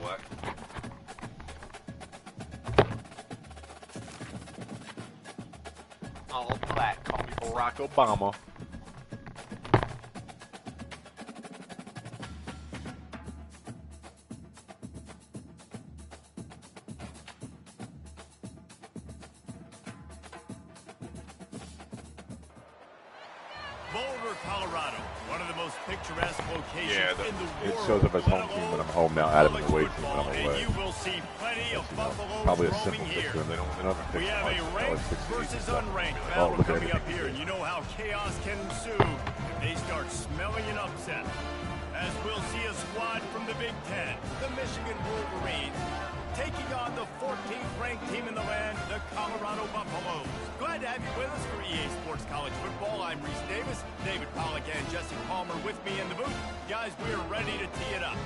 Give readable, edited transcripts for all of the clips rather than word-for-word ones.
black. All black. Call me Barack Obama. Boulder, Colorado, one of the most picturesque locations in the world. It shows up as home team when I'm home now, Adam and away team when I'm away. You will see plenty of buffaloes probably a roaming simple here. picture, and they don't We have a ranked versus unranked Oh, battle look at coming up everything. here, and you know how chaos can ensue if they start smelling an upset. As we'll see a squad from the Big Ten, the Michigan Wolverines, taking on the 14th ranked team in the land, the Colorado Buffaloes. Glad to have you with us for EA Sports College Football. I'm Reese Davis, David Pollack and Jesse Palmer with me in the booth. Guys, we're ready to tee it up.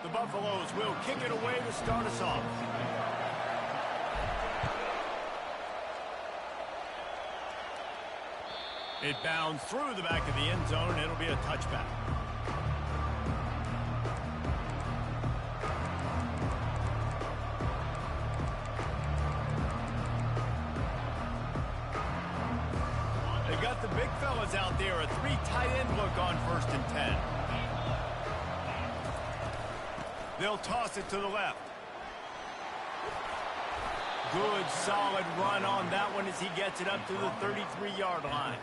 The Buffaloes will kick it away to start us off. It bounds through the back of the end zone, and it'll be a touchback. They've got the big fellas out there, a 3 tight end look on 1st and 10. They'll toss it to the left. Good, solid run on that one as he gets it up to the 33-yard line.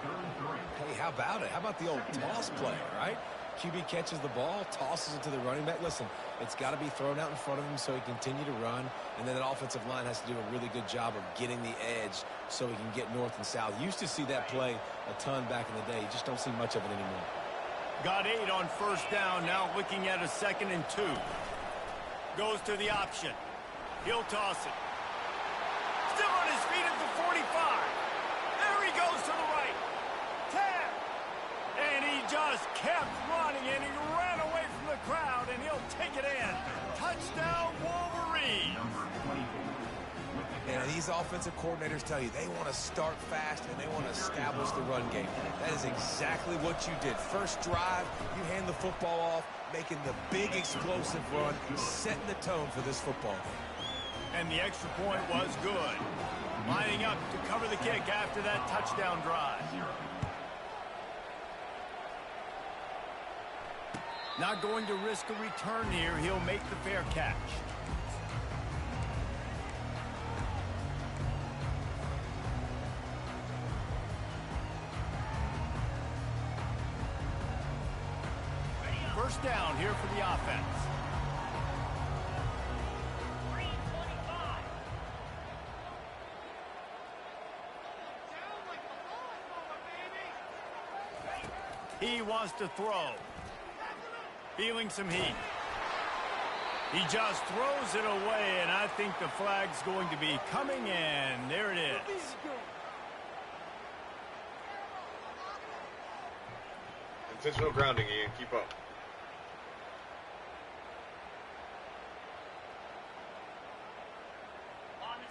Hey, how about it? How about the old toss play, right? QB catches the ball, tosses it to the running back. Listen, it's got to be thrown out in front of him so he can continue to run, and then that offensive line has to do a really good job of getting the edge so he can get north and south. Used to see that play a ton back in the day. You just don't see much of it anymore. Got 8 on 1st down, now looking at a 2nd and 2. Goes to the option. He'll toss it. Still on his feet at the 45. There he goes to the right. 10. And he just kept running, and he ran away from the crowd, and he'll take it in. Touchdown, Wolverine. And these offensive coordinators tell you they want to start fast and they want to establish the run game. That is exactly what you did. First drive, you hand the football off, making the big explosive run, setting the tone for this football game. And the extra point was good. Lining up to cover the kick after that touchdown drive. Not going to risk a return here. He'll make the fair catch. First down here for the offense. He wants to throw. Feeling some heat. He just throws it away, and I think the flag's going to be coming, and there it is. Intentional grounding, Ian. Keep up.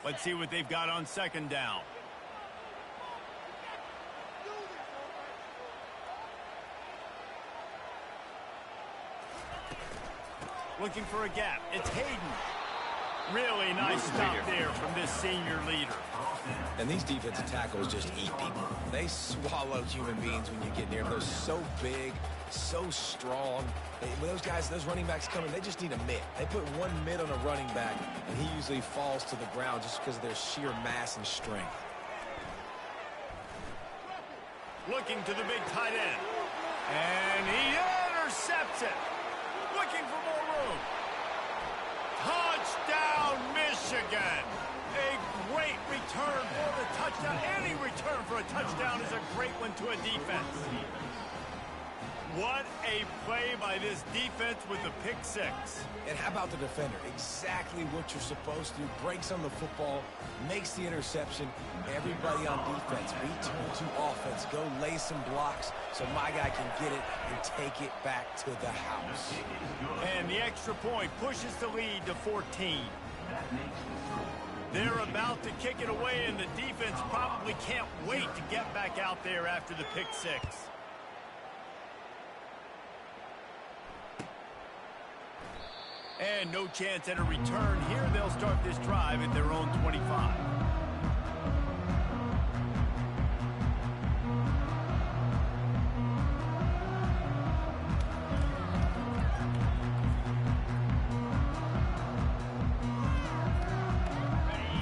Let's see what they've got on 2nd down. Looking for a gap. It's Hayden. Really nice stop there from this senior leader. And these defensive tackles just eat people. They swallow human beings when you get near them. They're so big, so strong. When those guys, those running backs come in, they just need a mitt. They put one mitt on a running back, and he usually falls to the ground just because of their sheer mass and strength. Looking to the big tight end. And he intercepts it. Looking for more room. Touchdown, Michigan. A great return for the touchdown. Any return for a touchdown is a great one to a defense. What a play by this defense with the pick 6. And how about the defender? Exactly what you're supposed to. Breaks on the football, makes the interception. Everybody on defense, return to offense. Go lay some blocks so my guy can get it and take it back to the house. And the extra point pushes the lead to 14. They're about to kick it away, and the defense probably can't wait to get back out there after the pick six. And no chance at a return here. They'll start this drive at their own 25.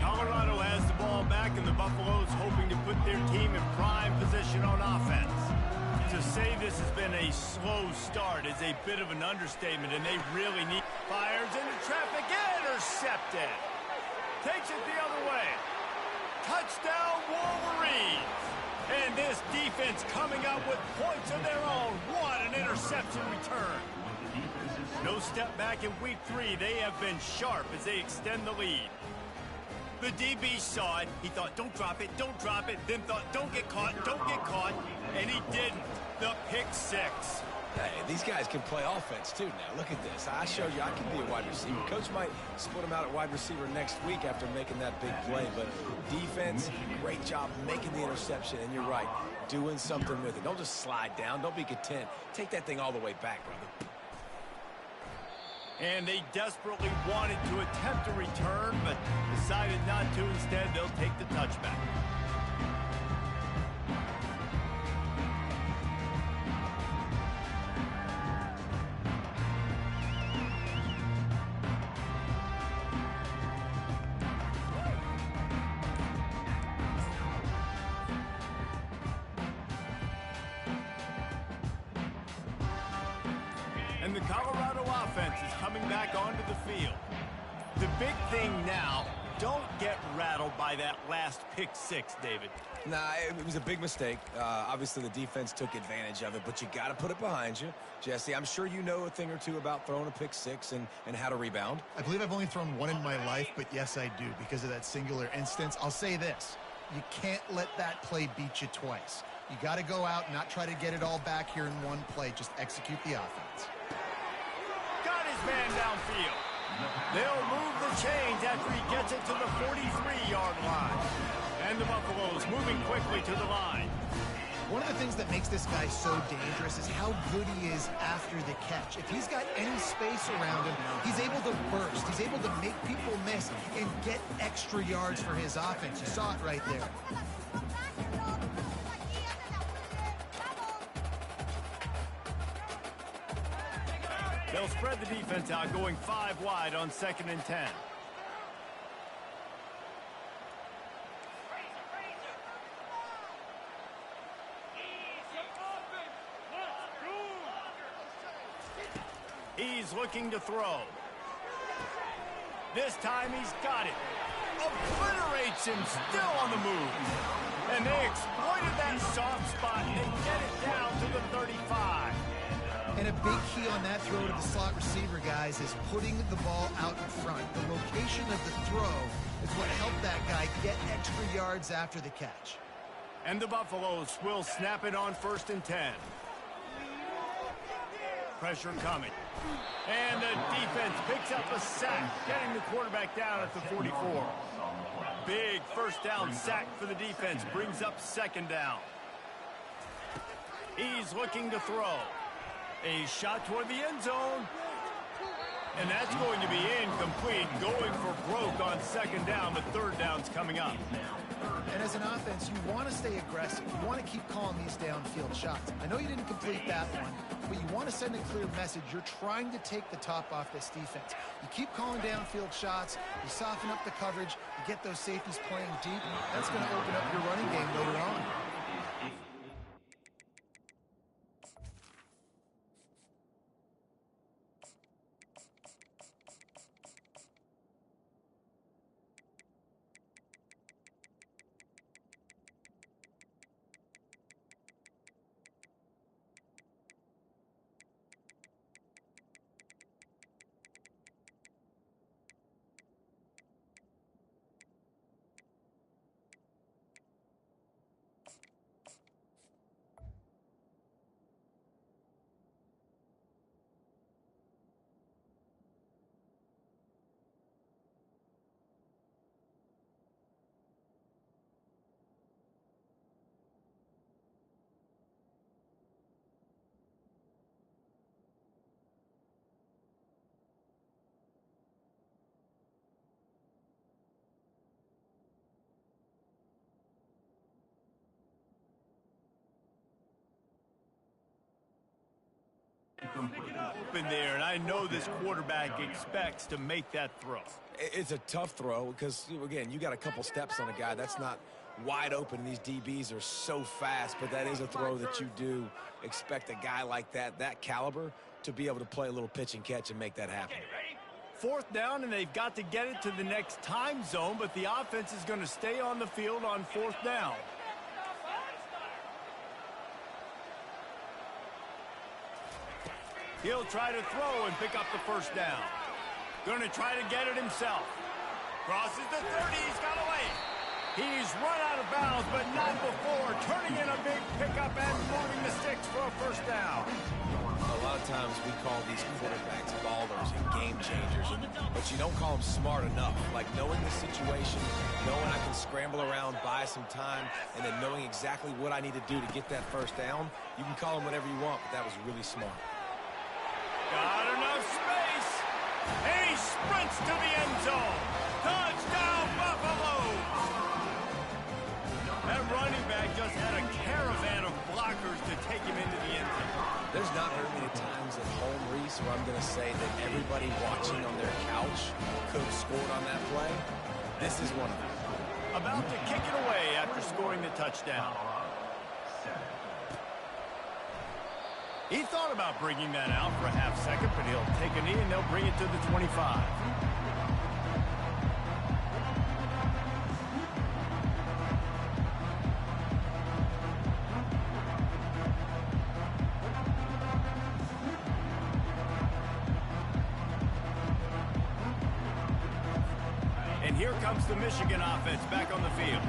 Colorado has the ball back, and the Buffaloes hoping to put their team in prime position on offense. To say this has been a slow start is a bit of an understatement, and they really need... Fires into traffic, intercepted. Takes it the other way. Touchdown, Wolverines. And this defense coming up with points of their own. What an interception return. No step back in week 3. They have been sharp as they extend the lead. The DB saw it. He thought, don't drop it, don't drop it. Then thought, don't get caught, don't get caught. And he didn't. The pick six. Hey, these guys can play offense, too, now. Look at this. I showed you I can be a wide receiver. Coach might split him out at wide receiver next week after making that big play. But defense, great job making the interception. And you're right, doing something with it. Don't just slide down. Don't be content. Take that thing all the way back, brother. And they desperately wanted to attempt a return, but decided not to. Instead, they'll take the touchback. And the Colorado offense is coming back onto the field. The big thing now, don't get rattled by that last pick six, David. Nah, it was a big mistake. Obviously, the defense took advantage of it, but you got to put it behind you. Jesse, I'm sure you know a thing or two about throwing a pick six and how to rebound. I believe I've only thrown one in my life, but yes, I do, because of that singular instance. I'll say this. You can't let that play beat you twice. You got to go out and not try to get it all back here in one play. Just execute the offense. Got his man downfield. They'll move the chains after he gets it to the 43-yard line. And the Buffaloes moving quickly to the line. One of the things that makes this guy so dangerous is how good he is after the catch. If he's got any space around him, he's able to burst. He's able to make people miss and get extra yards for his offense. You saw it right there. They'll spread the defense out, going 5 wide on 2nd and 10. He's looking to throw. This time he's got it. Obliterates him, still on the move. And they exploited that soft spot and get it down to the 35. And a big key on that throw to the slot receiver, guys, is putting the ball out in front. The location of the throw is what helped that guy get extra yards after the catch. And the Buffaloes will snap it on 1st and 10. Pressure coming. And the defense picks up a sack, getting the quarterback down at the 44. Big first down sack for the defense, brings up 2nd down. He's looking to throw. A shot toward the end zone. And that's going to be incomplete, going for broke on 2nd down. The 3rd down's coming up. And as an offense, you want to stay aggressive. You want to keep calling these downfield shots. I know you didn't complete that one, but you want to send a clear message. You're trying to take the top off this defense. You keep calling downfield shots. You soften up the coverage. You get those safeties playing deep. That's going to open up your running game later on. Open there, and I know this quarterback expects to make that throw. It's a tough throw because, again, you got a couple steps on a guy. That's not wide open. These DBs are so fast, but that is a throw that you do expect a guy like that caliber, to be able to play a little pitch and catch and make that happen. Fourth down, and they've got to get it to the next time zone, but the offense is going to stay on the field on fourth down. He'll try to throw and pick up the first down. Going to try to get it himself. Crosses the 30. He's got away. He's run out of bounds, but not before turning in a big pickup and moving the sticks for a first down. A lot of times we call these quarterbacks ballers and game changers, but you don't call them smart enough. Like knowing the situation, knowing I can scramble around, buy some time, and then knowing exactly what I need to do to get that first down. You can call them whatever you want, but that was really smart. Got enough space, and he sprints to the end zone. Touchdown, Buffalo! That running back just had a caravan of blockers to take him into the end zone. There's not very many times at home, Reese, where I'm going to say that everybody watching on their couch could have scored on that play. This is one of them. About to kick it away after scoring the touchdown. He thought about bringing that out for a half second, but he'll take a knee and they'll bring it to the 25. And here comes the Michigan offense back on the field.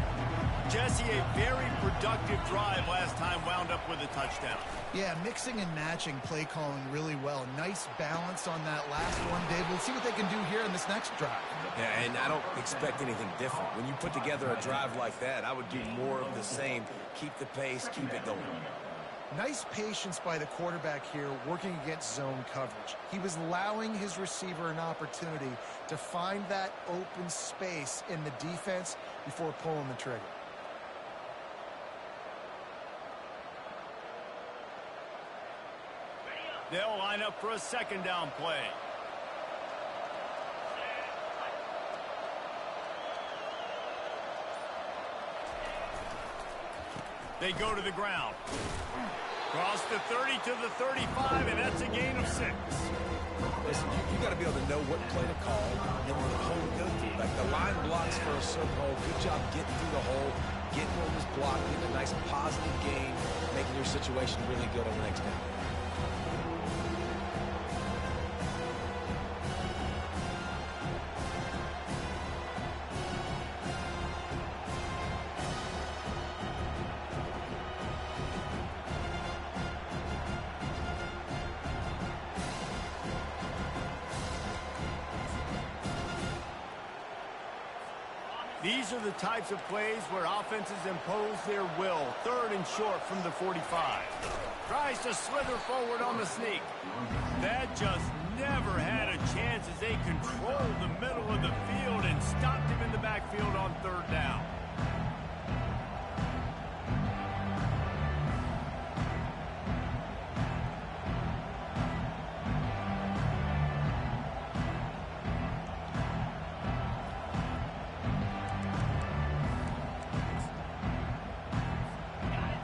Jesse, a very productive drive last time wound up with a touchdown. Yeah, mixing and matching play calling really well. Nice balance on that last one, Dave. We'll see what they can do here in this next drive. Yeah, and I don't expect anything different. When you put together a drive like that, I would do more of the same. Keep the pace, keep it going. Nice patience by the quarterback here, working against zone coverage. He was allowing his receiver an opportunity to find that open space in the defense before pulling the trigger. They'll line up for a second down play. They go to the ground. Cross the 30 to the 35, and that's a gain of 6. Listen, you got to be able to know what play to call and what hole to go through. Like the line blocks for a certain hole. Good job getting through the hole, getting on this block, getting a nice positive gain, making your situation really good on the next down. These are the types of plays where offenses impose their will. Third and short from the 45. Tries to slither forward on the sneak. That just never had a chance as they controlled the middle of the field and stopped him in the backfield on third down.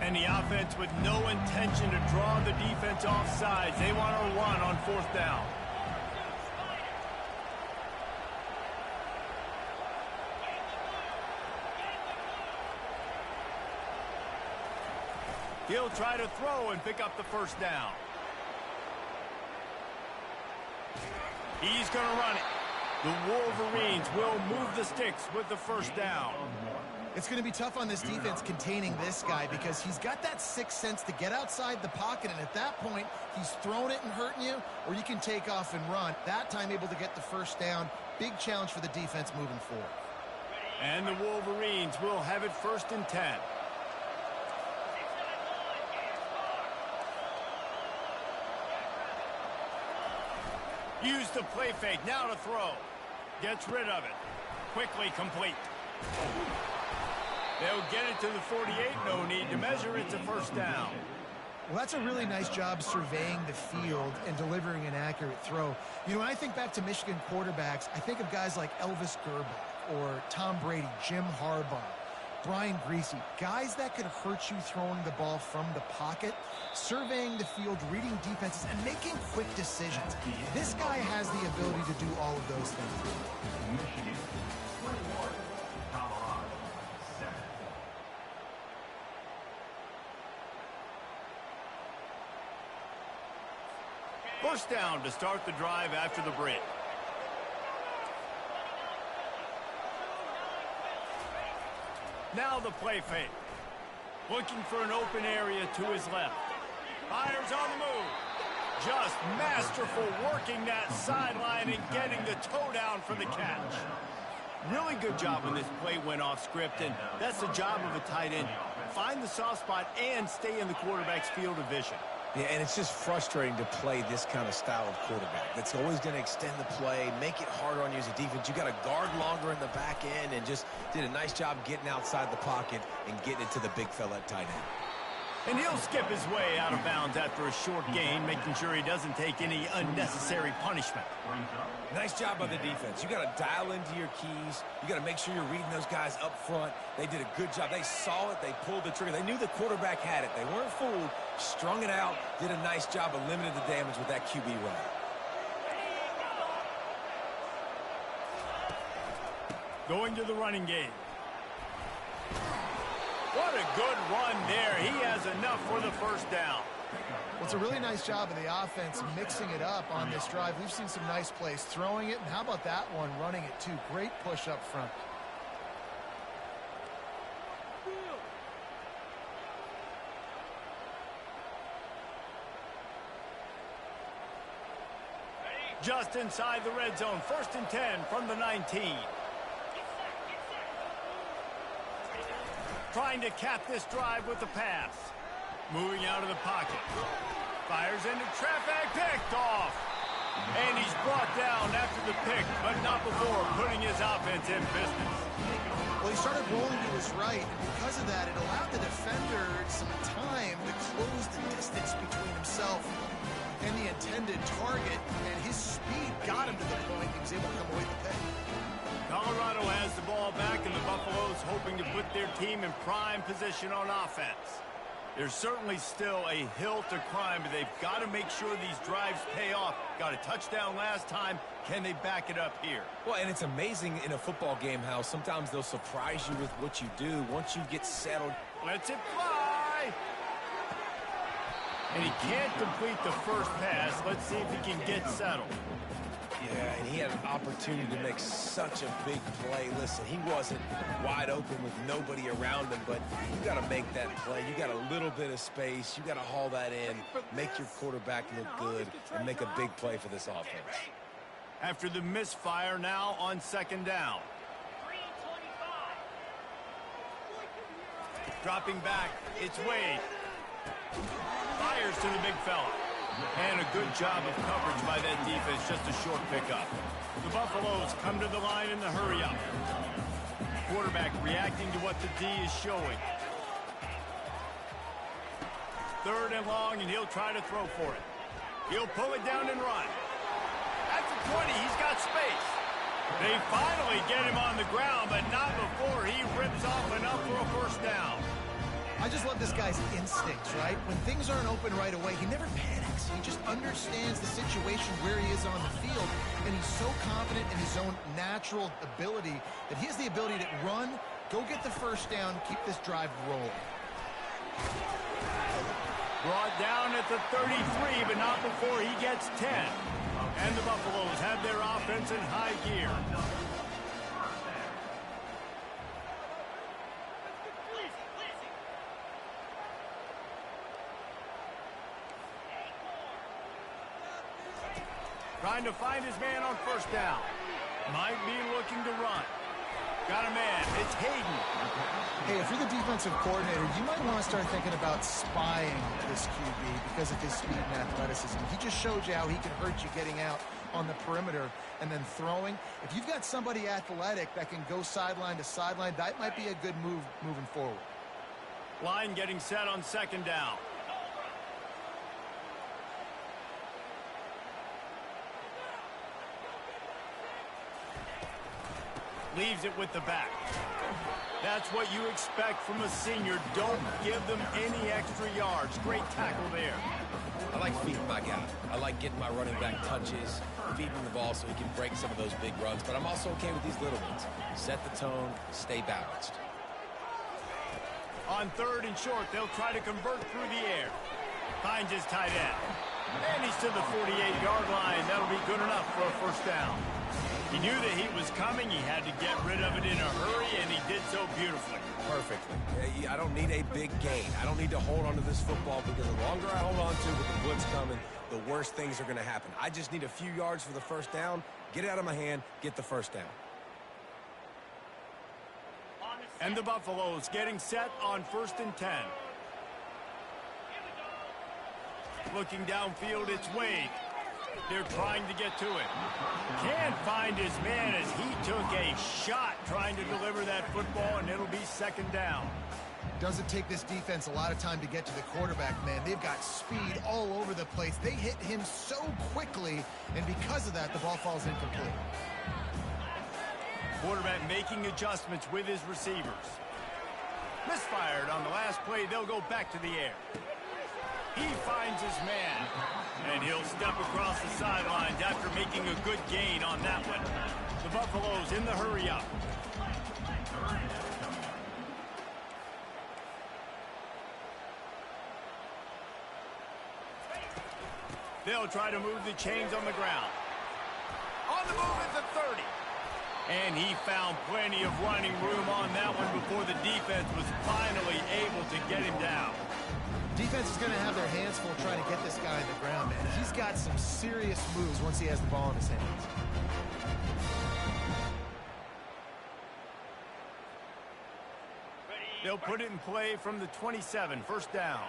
And the offense with no intention to draw the defense off sides. They want to run on fourth down. He'll try to throw and pick up the first down. He's going to run it. The Wolverines will move the sticks with the first down. It's going to be tough on this defense containing this guy because he's got that sixth sense to get outside the pocket, and at that point, he's throwing it and hurting you, or you can take off and run. That time able to get the first down. Big challenge for the defense moving forward. And the Wolverines will have it 1st and 10. Use the play fake, now to throw. Gets rid of it. Quickly complete. They'll get it to the 48, no need to measure, it's a first down. Well, that's a really nice job surveying the field and delivering an accurate throw. You know, when I think back to Michigan quarterbacks, I think of guys like Elvis Gerbach or Tom Brady, Jim Harbaugh, Brian Greasy, guys that could hurt you throwing the ball from the pocket, surveying the field, reading defenses, and making quick decisions. This guy has the ability to do all of those things. First down to start the drive after the break. Now the play fake. Looking for an open area to his left. Fires on the move. Just masterful working that sideline and getting the toe down for the catch. Really good job when this play went off script, and that's the job of a tight end. Find the soft spot and stay in the quarterback's field of vision. Yeah, and it's just frustrating to play this kind of style of quarterback. That's always going to extend the play, make it harder on you as a defense. You got to guard longer in the back end, and just did a nice job getting outside the pocket and getting it to the big fella at tight end. And he'll skip his way out of bounds after a short gain, making sure he doesn't take any unnecessary punishment. Nice job by the defense. You got to dial into your keys. You got to make sure you're reading those guys up front. They did a good job. They saw it. They pulled the trigger. They knew the quarterback had it. They weren't fooled. Strung it out. Did a nice job of limiting the damage with that QB run. Going to the running game. What a good run there. He has enough for the first down. Well, it's a really nice job of the offense mixing it up on this drive. We've seen some nice plays throwing it, and how about that one running it too? Great push up front. Just inside the red zone. 1st and 10 from the 19. Trying to cap this drive with the pass. Moving out of the pocket. Fires into traffic, picked off. And he's brought down after the pick, but not before putting his offense in business. Well, he started rolling to his right, and because of that, it allowed the defender some time to close the distance between himself and the intended target, and his speed got him to the point he was able to come away with the pick. Colorado has the ball back, and the Buffaloes hoping to put their team in prime position on offense. There's certainly still a hill to climb, but they've got to make sure these drives pay off. Got a touchdown last time. Can they back it up here? Well, and it's amazing in a football game how sometimes they'll surprise you with what you do once you get settled. Lets it fly. And he can't complete the first pass. Let's see if he can get settled. Yeah, and he had an opportunity to make such a big play. Listen, he wasn't wide open with nobody around him, but you got to make that play. You got a little bit of space. You got to haul that in, make your quarterback look good, and make a big play for this offense. After the misfire, now on 2nd down. Dropping back, it's Wade. Fires to the big fella. And a good job of coverage by that defense, just a short pickup. The Buffaloes come to the line in the hurry-up. Quarterback reacting to what the D is showing. 3rd and long, and he'll try to throw for it. He'll pull it down and run. At the 20, he's got space. They finally get him on the ground, but not before he rips off enough for a first down. I just love this guy's instincts, right? When things aren't open right away, he never panics. He just understands the situation where he is on the field, and he's so confident in his own natural ability that he has the ability to run, go get the first down, keep this drive rolling. Brought down at the 33, but not before he gets 10. And the Buffaloes have their offense in high gear. Trying to find his man on 1st down. Might be looking to run. Got a man. It's Hayden. Hey, if you're the defensive coordinator, you might want to start thinking about spying this QB because of his speed and athleticism. He just showed you how he can hurt you getting out on the perimeter and then throwing. If you've got somebody athletic that can go sideline to sideline, that might be a good move moving forward. Line getting set on 2nd down. Leaves it with the back. That's what you expect from a senior. Don't give them any extra yards. Great tackle there. I like feeding my guy. I like getting my running back touches, feeding the ball so he can break some of those big runs. But I'm also okay with these little ones. Set the tone, stay balanced. On 3rd and short, they'll try to convert through the air. Finds his tight end. And he's to the 48-yard line. That'll be good enough for a first down. He knew that he was coming. He had to get rid of it in a hurry, and he did so beautifully. Perfectly. I don't need a big gain. I don't need to hold on to this football because the longer I hold on to it with the blitz coming, the worse things are going to happen. I just need a few yards for the first down, get it out of my hand, get the first down. And the Buffaloes getting set on 1st and 10. Looking downfield, it's Wade. They're trying to get to it. Can't find his man as he took a shot trying to deliver that football, and it'll be 2nd down. Doesn't take this defense a lot of time to get to the quarterback, man. They've got speed all over the place. They hit him so quickly, and because of that, the ball falls incomplete. Quarterback making adjustments with his receivers. Misfired on the last play. They'll go back to the air. He finds his man, and he'll step across the sidelines after making a good gain on that one. The Buffaloes in the hurry up. They'll try to move the chains on the ground. On the move at the 30. And he found plenty of running room on that one before the defense was finally able to get him down. Defense is going to have their hands full trying to get this guy in the ground, man. He's got some serious moves once he has the ball in his hands. They'll put it in play from the 27, 1st down.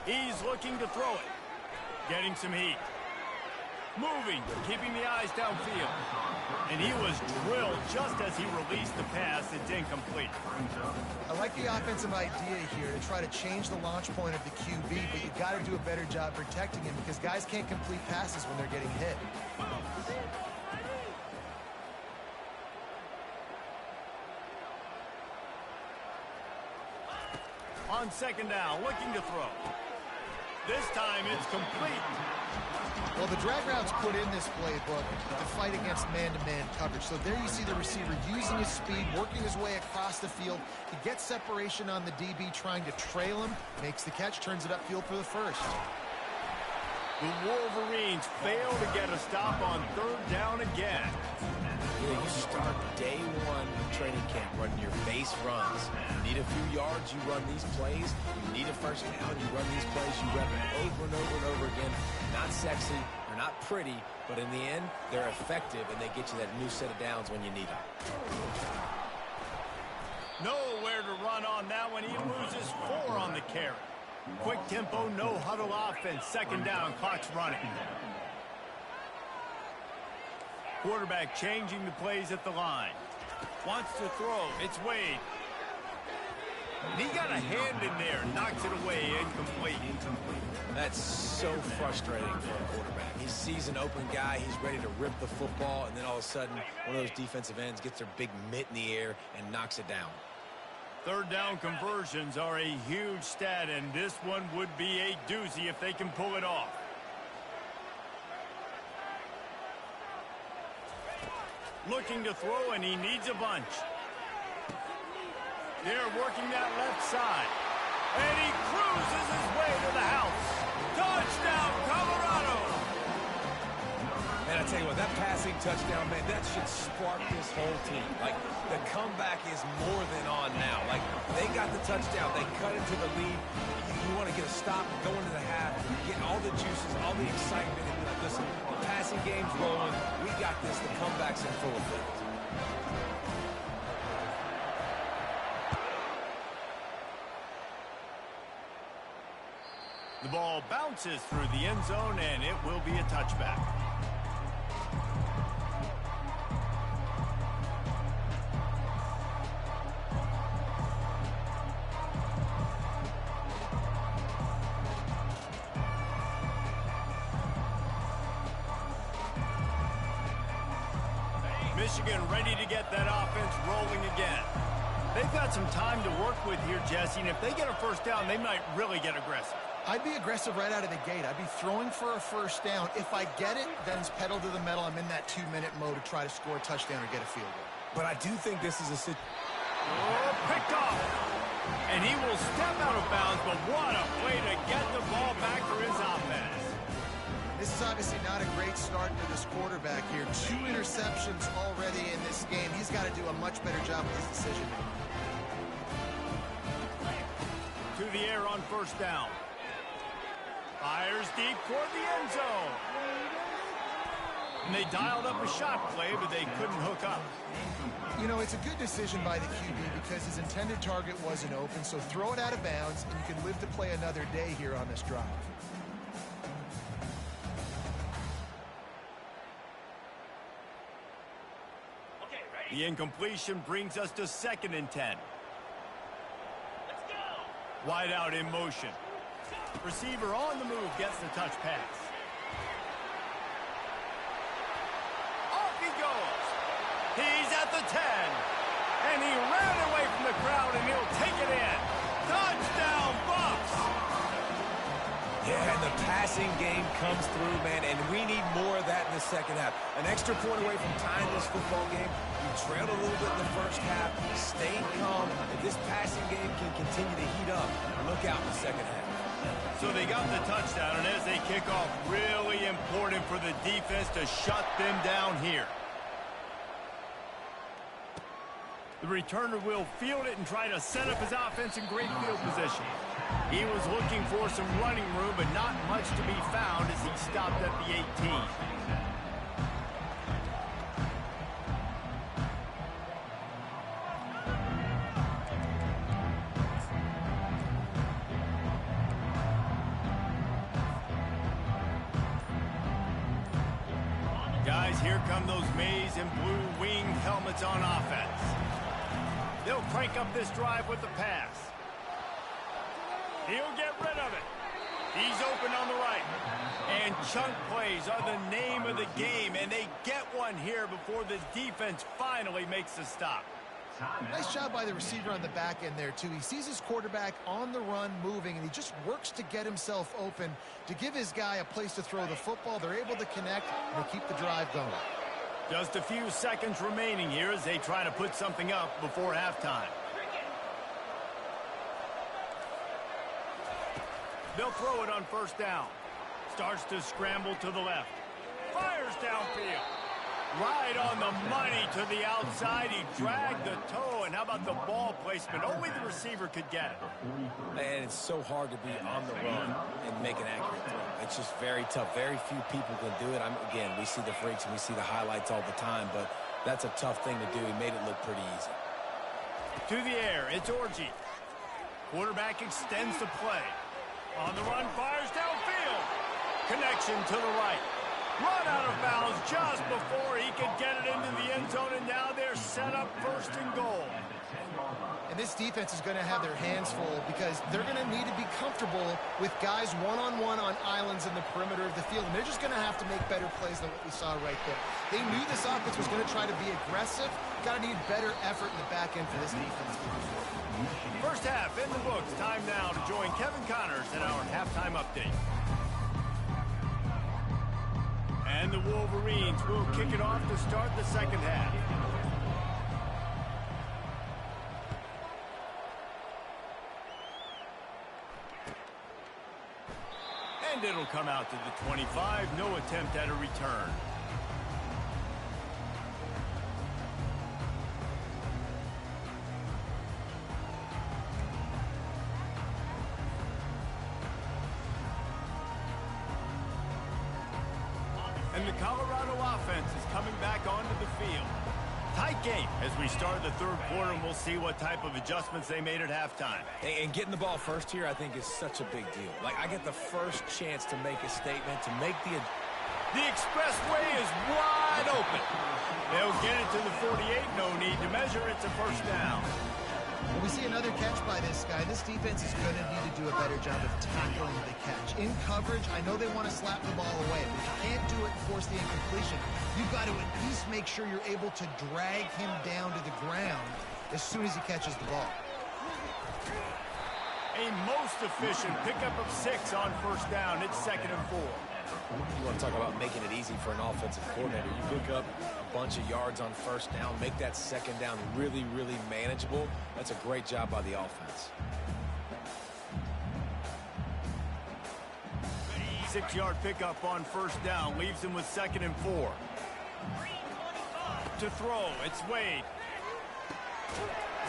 He's looking to throw it. Getting some heat. Moving, keeping the eyes downfield. And he was drilled just as he released the pass. It's incomplete. I like the offensive idea here to try to change the launch point of the QB, but you've got to do a better job protecting him because guys can't complete passes when they're getting hit. On 2nd down, looking to throw. This time it's complete. Well, the drag routes put in this playbook to fight against man-to-man coverage. So there you see the receiver using his speed, working his way across the field. He gets separation on the DB trying to trail him, makes the catch, turns it upfield for the first. The Wolverines fail to get a stop on 3rd down again. You start day one training camp running your base runs. You need a few yards, you run these plays. You need a first down, you run these plays. You rep them over and over and over again. Not sexy, they're not pretty, but in the end, they're effective, and they get you that new set of downs when you need them. Nowhere to run on that one. He loses 4 on the carry. Quick tempo, no huddle offense. 2nd down, clock's running. Quarterback changing the plays at the line. Wants to throw. It's Wade. And he got a hand in there. Knocks it away. Incomplete. That's so frustrating for a quarterback. He sees an open guy. He's ready to rip the football. And then all of a sudden, one of those defensive ends gets their big mitt in the air and knocks it down. 3rd down conversions are a huge stat. And this one would be a doozy if they can pull it off. Looking to throw, and he needs a bunch. They're working that left side. And he cruises his way to the house. Touchdown, Colorado! And I tell you what, that passing touchdown, man, that should spark this whole team. Like, the comeback is more than on now. Like, they got the touchdown. They cut into the lead. You want to get a stop, go into the half, get all the juices, all the excitement, and be like, listen, the passing game's rolling. We got this. The comeback's in full effect. The ball bounces through the end zone, and it will be a touchback. Michigan ready to get that offense rolling again. They've got some time to work with here, Jesse, and if they get a first down, they might really get aggressive. I'd be aggressive right out of the gate. I'd be throwing for a first down. If I get it, then it's pedal to the metal. I'm in that 2-minute mode to try to score a touchdown or get a field goal. But I do think this is a situation. Oh, picked off. And he will step out of bounds, but what a play to get the ball back for his offense. This is obviously not a great start for this quarterback here. 2 interceptions already in this game. He's got to do a much better job with his decision making. To the air on first down. Fires deep toward the end zone. And they dialed up a shot play, but they couldn't hook up. You know, it's a good decision by the QB because his intended target wasn't open, so throw it out of bounds, and you can live to play another day here on this drive. The incompletion brings us to 2nd and 10. Let's go. Wide out in motion. Receiver on the move gets the touch pass. Off he goes. He's at the 10. And he ran away from the crowd, and he'll take it in. Touchdown, Bucks! Yeah, and the passing game comes through, man, and we need more of that in the second half. An extra point away from tying this football game. We trailed a little bit in the first half, stayed calm. If this passing game can continue to heat up, look out in the second half. So they got the touchdown, and as they kick off, really important for the defense to shut them down here. The returner will field it and try to set up his offense in great field position. He was looking for some running room, but not much to be found as he stopped at the 18. Guys, here come those maize and blue winged helmets on offense. They'll crank up this drive with the pass. He'll get rid of it. He's open on the right. And chunk plays are the name of the game, and they get one here before the defense finally makes the stop. Nice job by the receiver on the back end there, too. He sees his quarterback on the run moving, and he just works to get himself open to give his guy a place to throw the football. They're able to connect, and they keep the drive going. Just a few seconds remaining here as they try to put something up before halftime. They'll throw it on first down. Starts to scramble to the left. Fires downfield. Right on the money to the outside. He dragged the toe, and how about the ball placement? Only the receiver could get it. And it's so hard to be on the run and make an accurate throw. It's just very tough. Very few people can do it. Again, we see the freaks and we see the highlights all the time, but that's a tough thing to do. He made it look pretty easy. To the air, it's Orji. Quarterback extends the play. On the run, fires downfield. Connection to the right. Run out of bounds just before he could get it into the end zone, and now they're set up 1st and goal. And this defense is going to have their hands full because they're going to need to be comfortable with guys one-on-one on islands in the perimeter of the field. And they're just going to have to make better plays than what we saw right there. They knew this offense was going to try to be aggressive. Got to need better effort in the back end for this defense. First half in the books. Time now to join Kevin Connors in our halftime update. And the Wolverines will kick it off to start the second half. And it'll come out to the 25. No attempt at a return. And the Colorado offense is coming back onto the field. Tight game as we start the 3rd quarter, and we'll see what type of adjustments they made at halftime. And getting the ball first here, I think, is such a big deal. Like, I get the first chance to make a statement, to make the... The expressway is wide open. They'll get it to the 48. No need to measure. It's a first down. Well, we see another catch by this guy. This defense is going to need to do a better job of tackling the catch. In coverage, I know they want to slap the ball away, but if you can't do it and force the incompletion, you've got to at least make sure you're able to drag him down to the ground as soon as he catches the ball. A most efficient pickup of 6 on first down. It's 2nd and 4. You want to talk about making it easy for an offensive coordinator. You pick up a bunch of yards on first down, make that second down really, really manageable. That's a great job by the offense. 6-yard pickup on first down leaves him with 2nd and 4. To throw, it's Wade.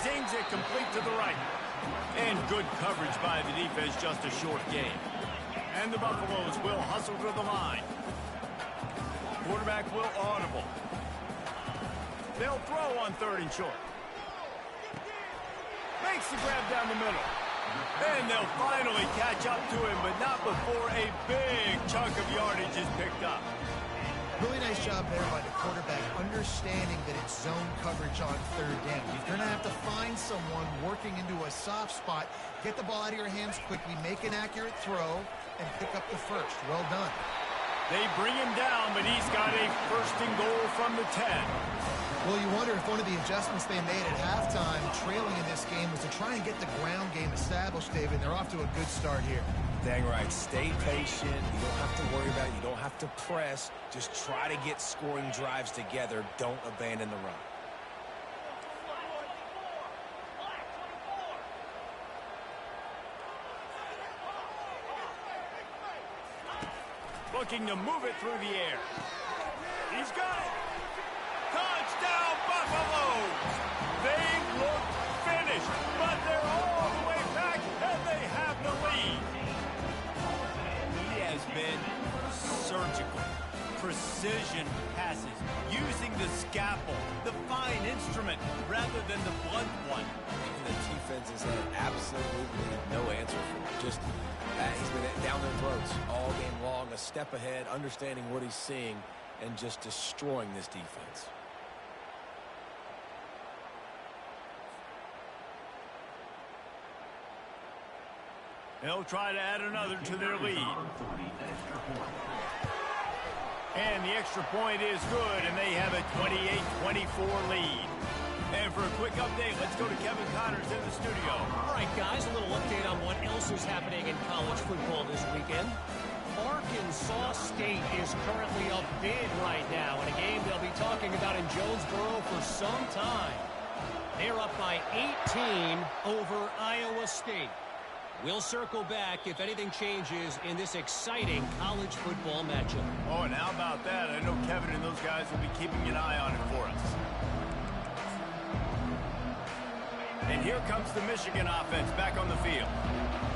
Zings it complete to the right. And good coverage by the defense, just a short gain. And the Buffaloes will hustle to the line. Quarterback will audible. They'll throw on 3rd and short. Makes the grab down the middle. And they'll finally catch up to him, but not before a big chunk of yardage is picked up. Really nice job there by the quarterback, understanding that it's zone coverage on 3rd down. You're going to have to find someone working into a soft spot, get the ball out of your hands quickly, make an accurate throw, and pick up the first. Well done. They bring him down, but he's got a 1st and goal from the 10. Well, you wonder if one of the adjustments they made at halftime, trailing in this game, was to try and get the ground game established, David. They're off to a good start here. Dang right. Stay patient. You don't have to worry about it. You don't have to press. Just try to get scoring drives together. Don't abandon the run. Looking to move it through the air. He's got it. Touchdown, Buffaloes! They look finished, but they're all the way back, and they have the lead. He has been surgical. Precision passes, using the scalpel, the fine instrument, rather than the blunt one. And the defense has had absolutely no answer for him. Just, he's been down their throats all game long, a step ahead, understanding what he's seeing, and just destroying this defense. They'll try to add another to their lead. And the extra point is good, and they have a 28-24 lead. And for a quick update, let's go to Kevin Connors in the studio. All right, guys, a little update on what else is happening in college football this weekend. Arkansas State is currently up big right now in a game they'll be talking about in Jonesboro for some time. They're up by 18 over Iowa State. We'll circle back if anything changes in this exciting college football matchup. Oh, and how about that? I know Kevin and those guys will be keeping an eye on it for us. And here comes the Michigan offense back on the field.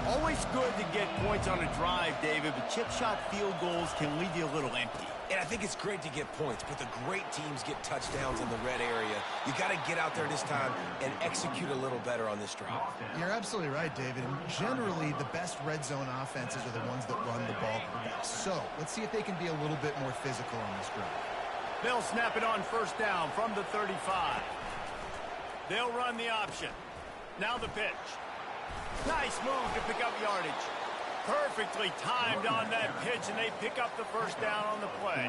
Always good to get points on a drive, David, but chip shot field goals can leave you a little empty. And I think it's great to get points, but the great teams get touchdowns in the red area. You got to get out there this time and execute a little better on this drive. You're absolutely right, David. And generally, the best red zone offenses are the ones that run the ball the best. So let's see if they can be a little bit more physical on this drive. They'll snap it on first down from the 35. They'll run the option. Now the pitch. Nice move to pick up yardage. Perfectly timed on that pitch, and they pick up the first down on the play.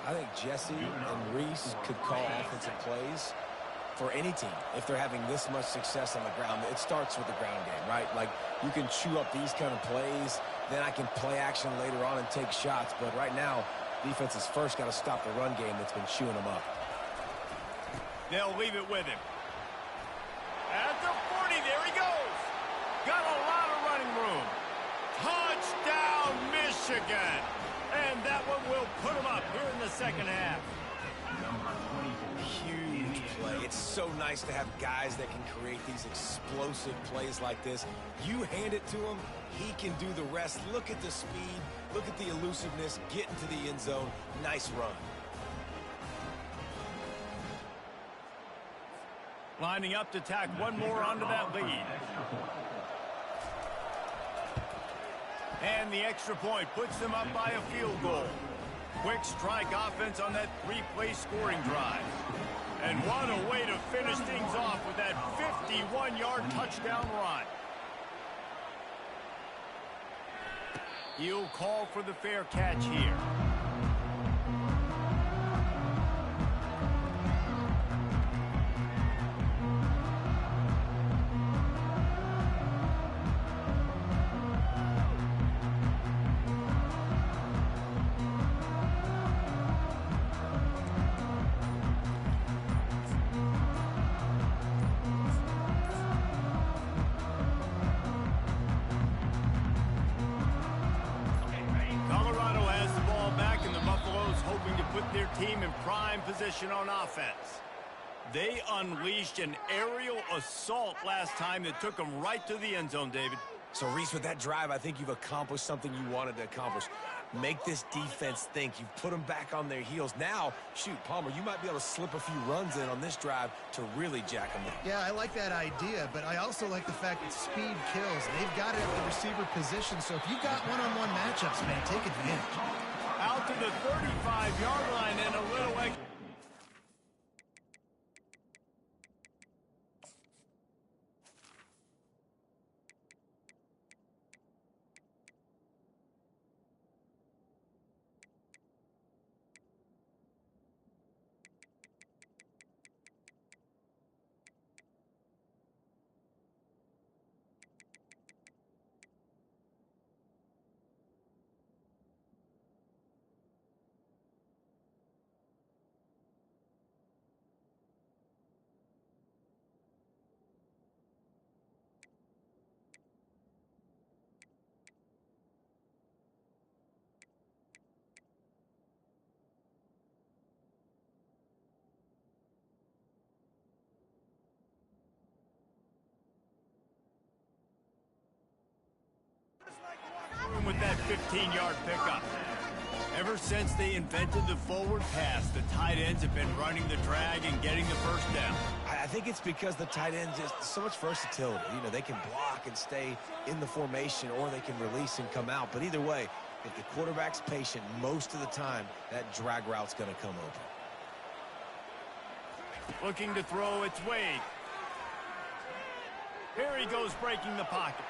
I think Jesse and Reese could call offensive plays for any team if they're having this much success on the ground. It starts with the ground game, right? Like, you can chew up these kind of plays, then I can play action later on and take shots. But right now, defense has first got to stop the run game that's been chewing them up. They'll leave it with him. At the 40, there he goes. Got a lot of running room. Touchdown, Michigan. And that one will put them up here in the second half. Huge play. It's so nice to have guys that can create these explosive plays like this. You hand it to him, he can do the rest. Look at the speed. Look at the elusiveness. Get into the end zone. Nice run. Lining up to tack one more onto that lead. And the extra point puts them up by a field goal. Quick strike offense on that three-play scoring drive. And what a way to finish things off with that 51-yard touchdown run. He'll call for the fair catch here. Team in prime position on offense. They unleashed an aerial assault last time that took them right to the end zone, David. So, Reese, with that drive, I think you've accomplished something you wanted to accomplish. Make this defense think. You've put them back on their heels. Now, shoot, Palmer, you might be able to slip a few runs in on this drive to really jack them up. Yeah, I like that idea, but I also like the fact that speed kills. They've got it at the receiver position, so if you've got one-on-one matchups, man, take advantage. Out to the 35-yard line and a little extra. With that 15-yard pickup. Ever since they invented the forward pass, the tight ends have been running the drag and getting the first down. I think it's because the tight ends just so much versatility. You know, they can block and stay in the formation, or they can release and come out. But either way, if the quarterback's patient most of the time, that drag route's going to come open. Looking to throw, it's Wade. Here he goes, breaking the pocket.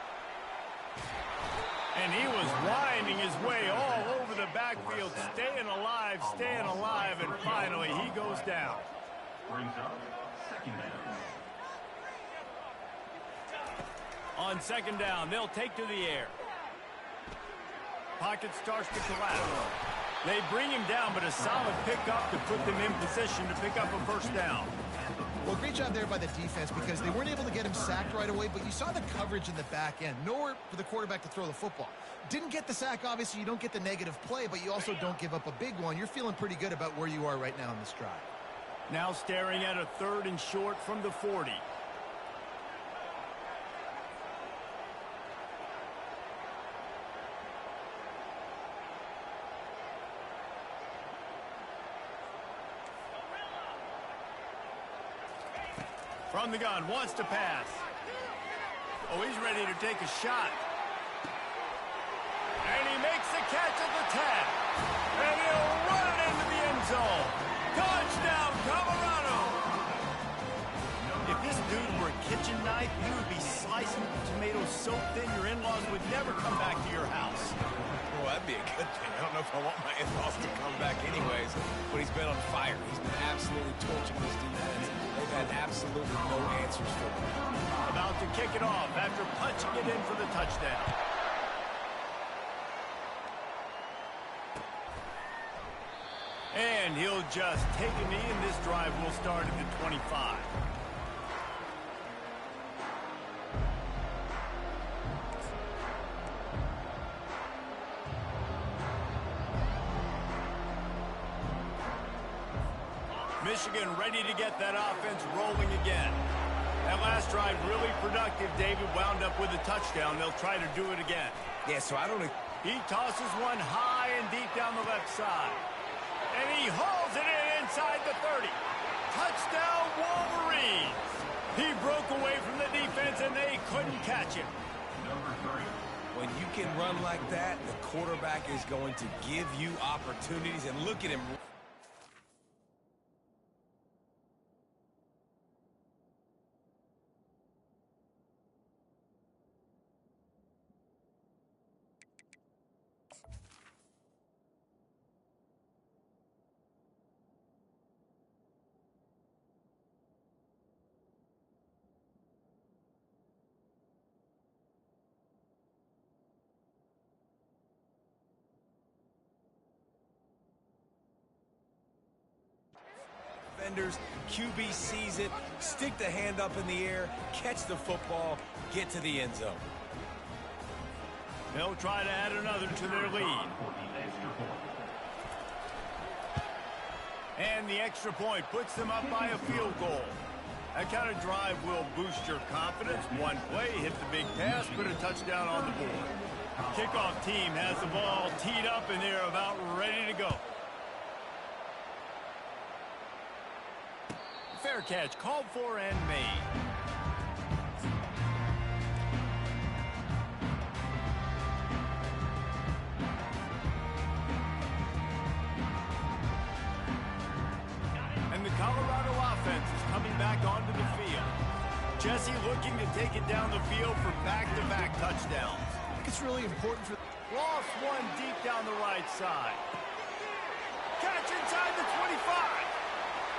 And he was winding his way all over the backfield, staying alive, and finally he goes down. On second down, they'll take to the air. Pocket starts to collapse. They bring him down, but a solid pickup to put them in position to pick up a first down. Well, great job there by the defense because they weren't able to get him sacked right away, but you saw the coverage in the back end. Nowhere for the quarterback to throw the football. Didn't get the sack, obviously. You don't get the negative play, but you also don't give up a big one. You're feeling pretty good about where you are right now in this drive. Now staring at a 3rd and short from the 40. From the gun, wants to pass. Oh, he's ready to take a shot. And he makes the catch at the 10. And he'll run it into the end zone. Touchdown, Colorado! If this dude were a kitchen knife, you would be slicing tomatoes so thin your in-laws would never come back to your house. Well, that'd be a good thing. I don't know if I want my in-laws to come back anyways, but he's been on fire. He's been absolutely torching this defense. They've had absolutely no answers for him. About to kick it off after punching it in for the touchdown. And he'll just take a knee, and this drive will start at the 25. Michigan ready to get that offense rolling again. That last drive really productive. David wound up with a touchdown. They'll try to do it again. Yeah, so I don't... He tosses one high and deep down the left side. And he hauls it in inside the 30. Touchdown, Wolverines. He broke away from the defense, and they couldn't catch him. When you can run like that, the quarterback is going to give you opportunities. And look at him. defenders. QB sees it, stick the hand up in the air, catch the football, get to the end zone. They'll try to add another to their lead. And the extra point puts them up by a field goal. That kind of drive will boost your confidence. One play, hit the big pass, put a touchdown on the board. Kickoff team has the ball teed up, and they're about ready to go. Fair catch, called for and made. And the Colorado offense is coming back onto the field. Jesse looking to take it down the field for back-to-back touchdowns. I think it's really important for... Lost one deep down the right side. Catch inside the 25.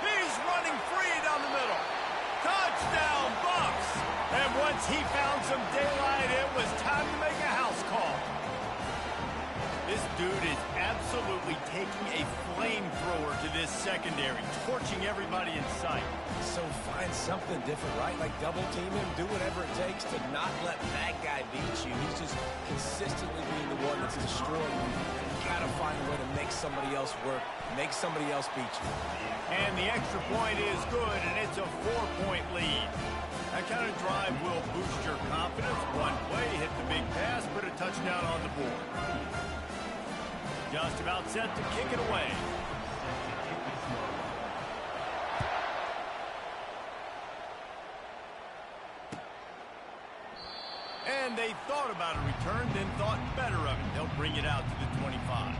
He's running free down the middle. Touchdown, Bucks! And once he found some daylight, it was time to make a house call. This dude is absolutely taking a flamethrower to this secondary, torching everybody in sight. So find something different, right? Like double team him, do whatever it takes to not let that guy beat you. He's just consistently being the one that's destroying you. You gotta find a way to make somebody else work, make somebody else beat you. And the extra point is good, and it's a 4-point lead. That kind of drive will boost your confidence. One play, hit the big pass, put a touchdown on the board. Just about set to kick it away. And they thought about a return, then thought better of it. They'll bring it out to the 25.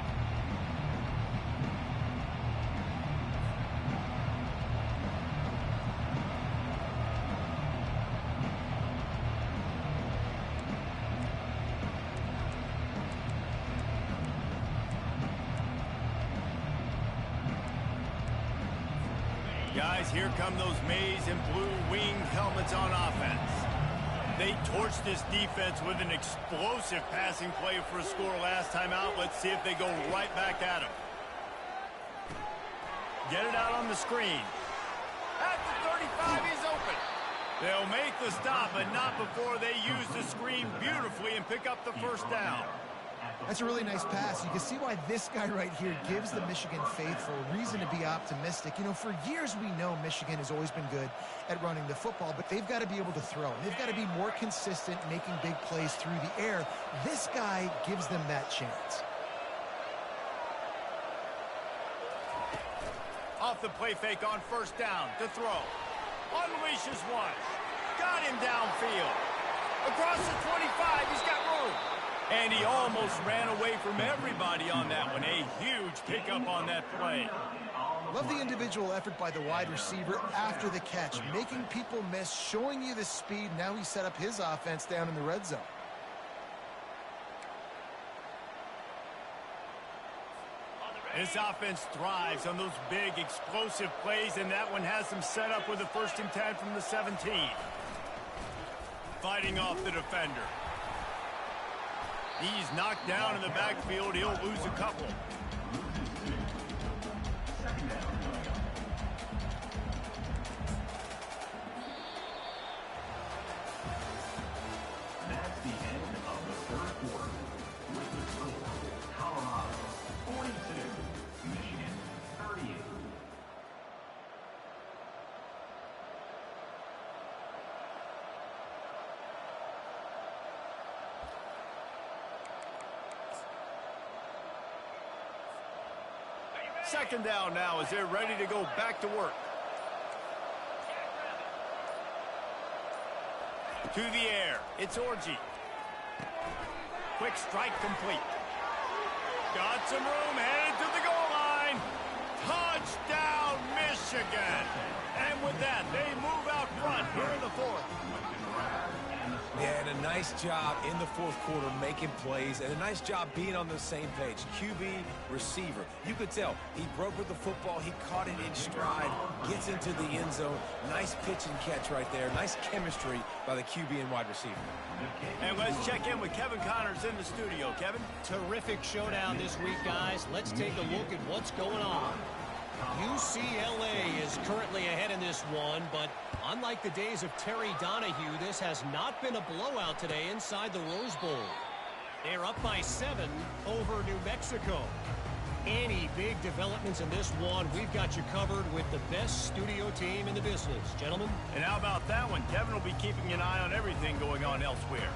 Guys, here come those maize and blue winged helmets on offense. They torched this defense with an explosive passing play for a score last time out. Let's see if they go right back at him. Get it out on the screen. At the 35, he's open. They'll make the stop, but not before they use the screen beautifully and pick up the first down. That's a really nice pass. You can see why this guy right here gives the Michigan faithful reason to be optimistic. You know, for years we know Michigan has always been good at running the football, but they've got to be able to throw. They've got to be more consistent making big plays through the air. This guy gives them that chance. Off the play fake on first down to throw. Unleashes one. Got him downfield. Across the 25, he's got room. And he almost ran away from everybody on that one. A huge pickup on that play. Love the individual effort by the wide receiver after the catch, making people miss, showing you the speed. Now he set up his offense down in the red zone. This offense thrives on those big, explosive plays, and that one has them set up with a 1st and 10 from the 17. Fighting off the defender. He's knocked down in the backfield. He'll lose a couple. That's the end of the 3rd quarter. With the score, Colorado 42, Michigan 38. Second down now as they're ready to go back to work. To the air. It's Orji. Quick strike complete. Got some room, headed to the goal line. Touchdown, Michigan. And with that, they move out front here in the 4th. Yeah, and a nice job in the 4th quarter making plays, and a nice job being on the same page. QB, receiver. You could tell he broke with the football. He caught it in stride, gets into the end zone. Nice pitch and catch right there. Nice chemistry by the QB and wide receiver. And let's check in with Kevin Connors in the studio. Kevin? Terrific showdown this week, guys. Let's take a look at what's going on. UCLA is currently ahead in this one, but unlike the days of Terry Donahue, this has not been a blowout today inside the Rose Bowl. They're up by 7 over New Mexico. Any big developments in this one, we've got you covered with the best studio team in the business. Gentlemen? And how about that one? Kevin will be keeping an eye on everything going on elsewhere.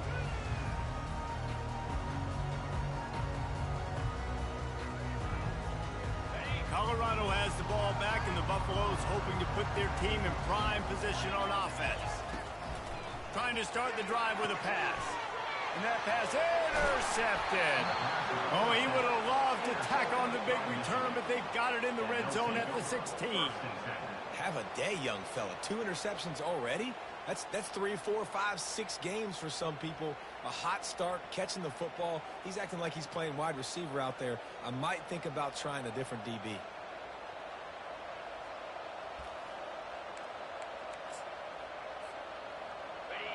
Colorado has the ball back, and the Buffaloes hoping to put their team in prime position on offense. Trying to start the drive with a pass. And that pass intercepted. Oh, he would have loved to tack on the big return, but they've got it in the red zone at the 16. Have a day, young fella. 2 interceptions already? That's 3, 4, 5, 6 games for some people. A hot start, catching the football. He's acting like he's playing wide receiver out there. I might think about trying a different DB.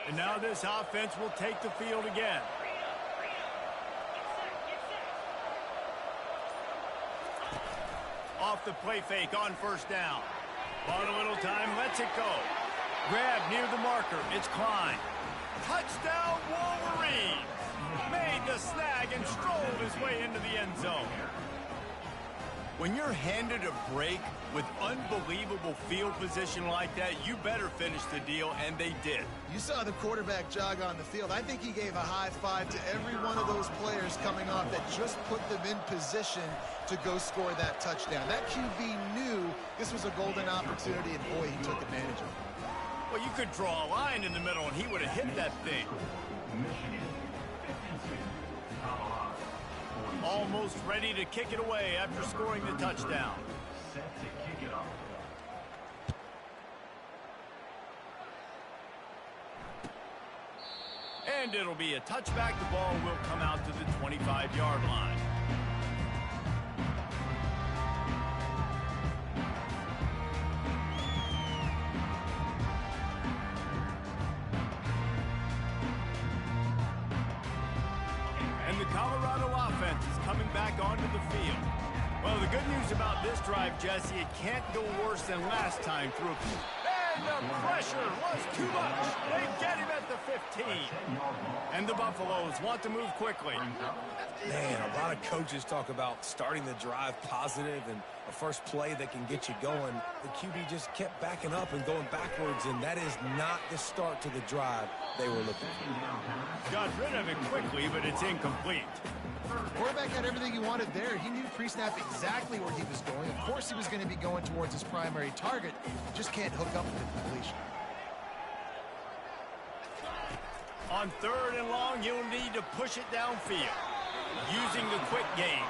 And now this offense will take the field again. Off the play fake on first down. Bought a little time, lets it go. Grab near the marker, it's Klein. Touchdown Wolverines! Made the snag and strolled his way into the end zone. When you're handed a break with unbelievable field position like that, you better finish the deal, and they did. You saw the quarterback jog on the field. I think he gave a high five to every one of those players coming off that just put them in position to go score that touchdown. That QB knew this was a golden opportunity, and boy, he took advantage of it. Well, you could draw a line in the middle, and he would have hit that thing. Almost ready to kick it away after scoring the touchdown. Set to kick it off. And it'll be a touchback. The ball will come out to the 25-yard line. And the Colorado offense is coming back onto the field. Well, the good news about this drive, Jesse, it can't go worse than last time through a... And the pressure was too much. They get him at the 15. And the Buffaloes want to move quickly. Man, a lot of coaches talk about starting the drive positive and a first play that can get you going. The QB just kept backing up and going backwards, and that is not the start to the drive they were looking for. Got rid of it quickly, but it's incomplete. Quarterback had everything he wanted there. He knew pre-snap exactly where he was going. Of course he was going to be going towards his primary target. Just can't hook up with the completion. On 3rd and long, you'll need to push it downfield. Using the quick game.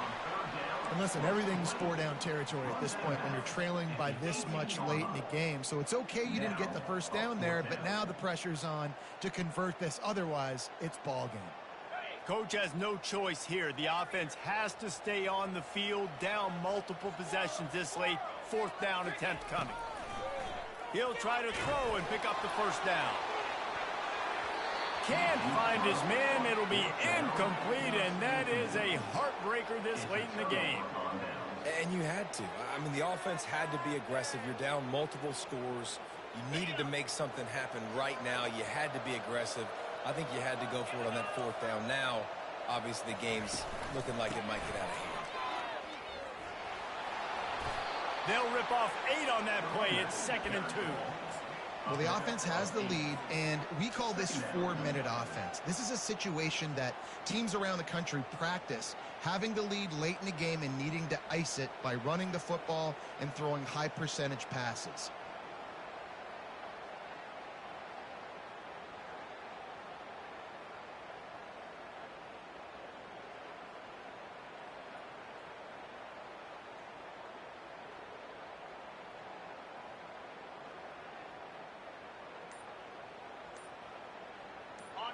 And listen, everything's 4-down territory at this point when you're trailing by this much late in the game. So it's okay you didn't get the first down there, but now the pressure's on to convert this. Otherwise, it's ball game. Coach has no choice here. The offense has to stay on the field, down multiple possessions this late. 4th down attempt coming. He'll try to throw and pick up the first down. Can't find his man. It'll be incomplete, and that is a heartbreaker this late in the game. And you had to. I mean, the offense had to be aggressive. You're down multiple scores. You needed to make something happen right now. You had to be aggressive. I think you had to go for it on that 4th down. Now, obviously, the game's looking like it might get out of hand. They'll rip off 8 on that play. It's 2nd and 2. Well, the offense has the lead, and we call this 4-minute offense. This is a situation that teams around the country practice, having the lead late in the game and needing to ice it by running the football and throwing high-percentage passes.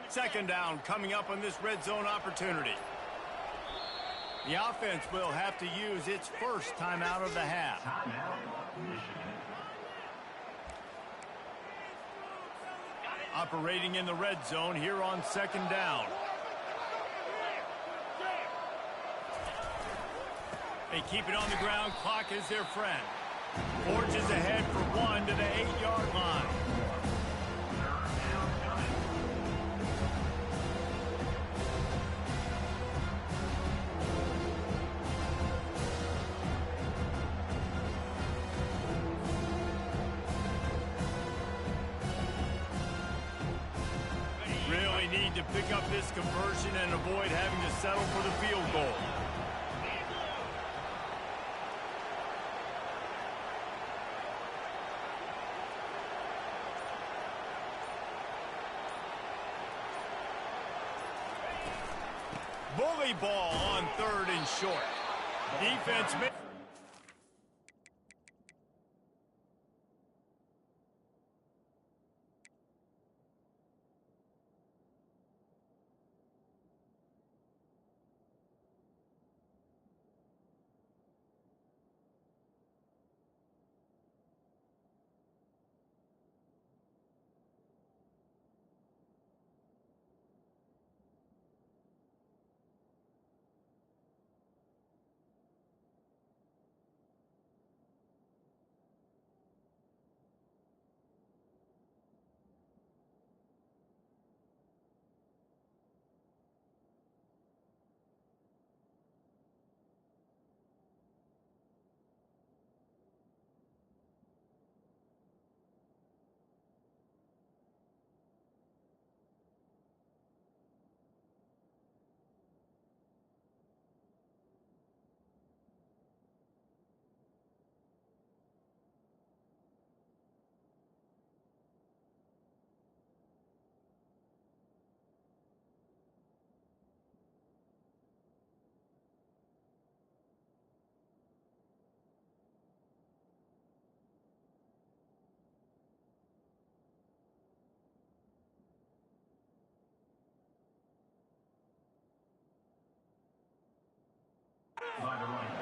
Second down coming up on this red zone opportunity. The offense will have to use its first timeout of the half. Operating in the red zone here on 2nd down. They keep it on the ground. Clock is their friend. Forges ahead for one to the 8-yard line. Really need to pick up this conversion and avoid having to settle for the field goal. Bully ball on 3rd and short. Defense made.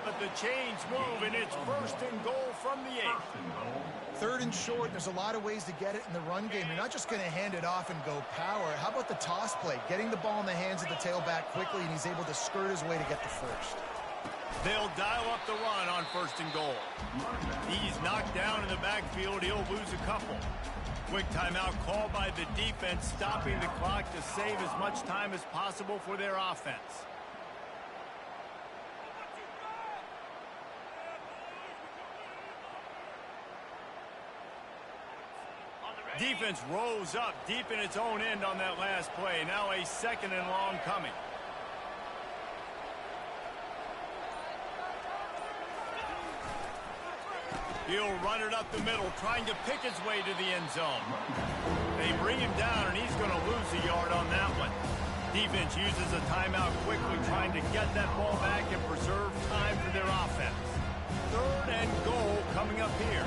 But the chains move, and it's 1st and goal from the 8. 3rd and short, there's a lot of ways to get it in the run game. You're not just going to hand it off and go power. How about the toss play? Getting the ball in the hands of the tailback quickly, and he's able to skirt his way to get the first. They'll dial up the run on 1st and goal. He's knocked down in the backfield. He'll lose a couple. Quick timeout called by the defense, stopping the clock to save as much time as possible for their offense. Defense rose up deep in its own end on that last play. Now a 2nd and long coming. He'll run it up the middle, trying to pick his way to the end zone. They bring him down, and he's going to lose a yard on that one. Defense uses a timeout quickly, trying to get that ball back and preserve time for their offense. 3rd and goal coming up here.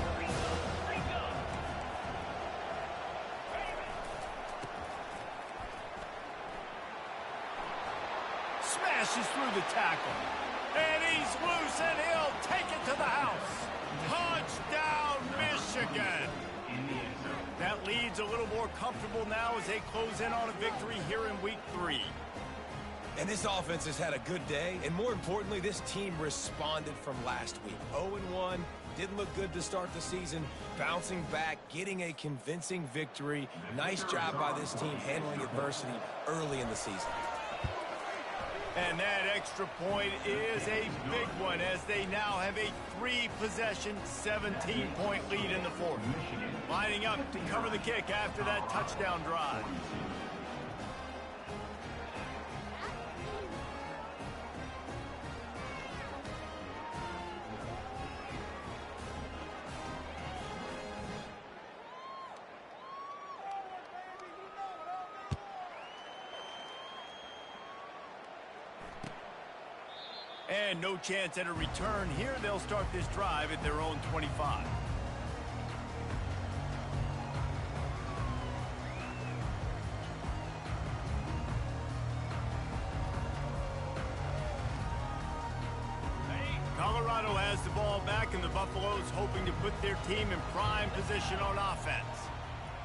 Smashes through the tackle. And he's loose, and he'll take it to the house. Touchdown, Michigan. That lead's a little more comfortable now as they close in on a victory here in week 3. And this offense has had a good day, and more importantly, this team responded from last week. 0-1, didn't look good to start the season, bouncing back, getting a convincing victory. Nice job by this team handling adversity early in the season. And that extra point is a big one as they now have a 3-possession, 17-point lead in the 4th. Lining up to cover the kick after that touchdown drive. And no chance at a return here. They'll start this drive at their own 25. Colorado has the ball back, and the Buffaloes hoping to put their team in prime position on offense.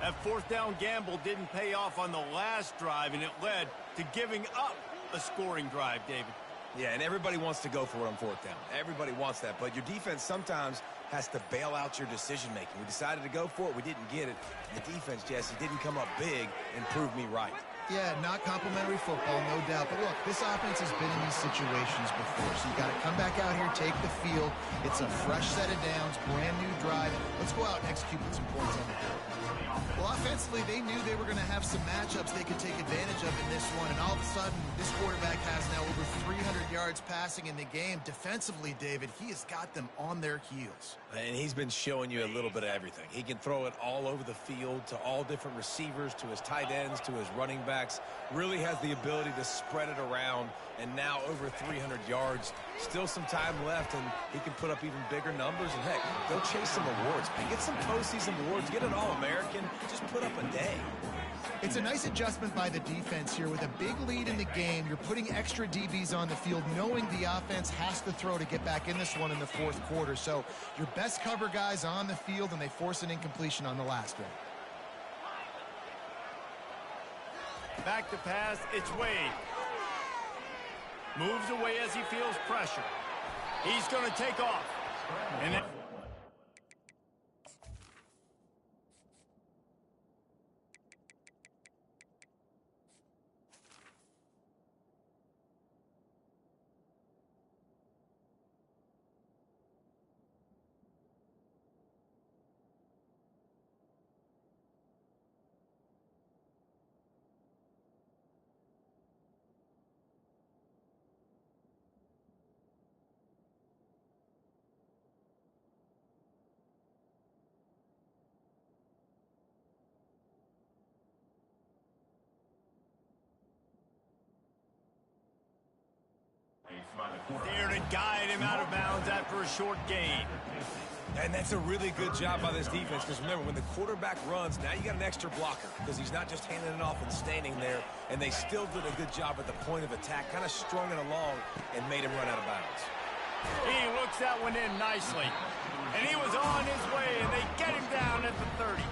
That 4th down gamble didn't pay off on the last drive, and it led to giving up a scoring drive, David. Yeah, and everybody wants to go for it on 4th down. Everybody wants that, but your defense sometimes has to bail out your decision-making. We decided to go for it. We didn't get it. The defense, Jesse, didn't come up big and prove me right. Yeah, not complimentary football, no doubt. But look, this offense has been in these situations before, so you got to come back out here, take the field. It's a fresh set of downs, brand new drive. Let's go out and execute with some points on the board. Well, offensively, they knew they were going to have some matchups they could take advantage of in this one, and all of a sudden, this quarterback has now over 300 yards passing in the game. Defensively, David, he has got them on their heels. And he's been showing you a little bit of everything. He can throw it all over the field to all different receivers, to his tight ends, to his running backs. Really has the ability to spread it around, and now over 300 yards. Still some time left, and he can put up even bigger numbers. And, heck, go chase some awards, man. Get some postseason awards. Get an All-American. Just put up a day. It's a nice adjustment by the defense here. With a big lead in the game, you're putting extra DBs on the field, knowing the offense has to throw to get back in this one in the fourth quarter. So your best cover guys on the field, and they force an incompletion on the last one. Back to pass, it's Wade. Moves away as he feels pressure. He's going to take off. And then there to guide him out of bounds after a short gain. And that's a really good job by this defense, because remember, when the quarterback runs, now you got an extra blocker, because he's not just handing it off and standing there, and they still did a good job at the point of attack, kind of strung it along and made him run out of bounds. He looks that one in nicely. And he was on his way, and they get him down at the 30.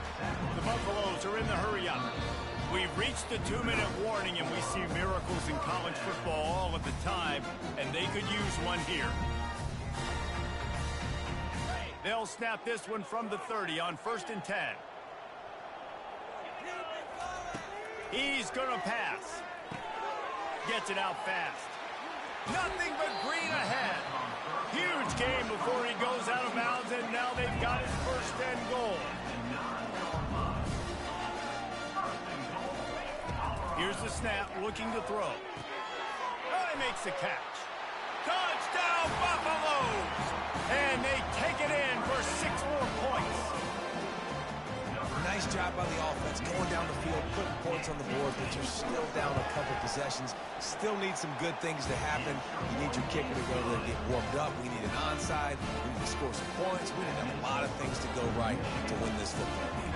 The Buffaloes are in the hurry-up. We've reached the 2-minute warning, and we see miracles in college football all of the time, and they could use one here. They'll snap this one from the 30 on 1st and 10. He's going to pass. Gets it out fast. Nothing but green ahead. Huge game before he goes out of bounds, and now they've got his first and goal. Here's the snap, looking to throw. Oh, he makes the catch. Touchdown, Buffaloes! And they take it in for 6 more points. Nice job by the offense, going down the field, putting points on the board, but you're still down a couple possessions. Still need some good things to happen. You need your kicker to go there and get warmed up. We need an onside. We need to score some points. We need to have a lot of things to go right to win this football game.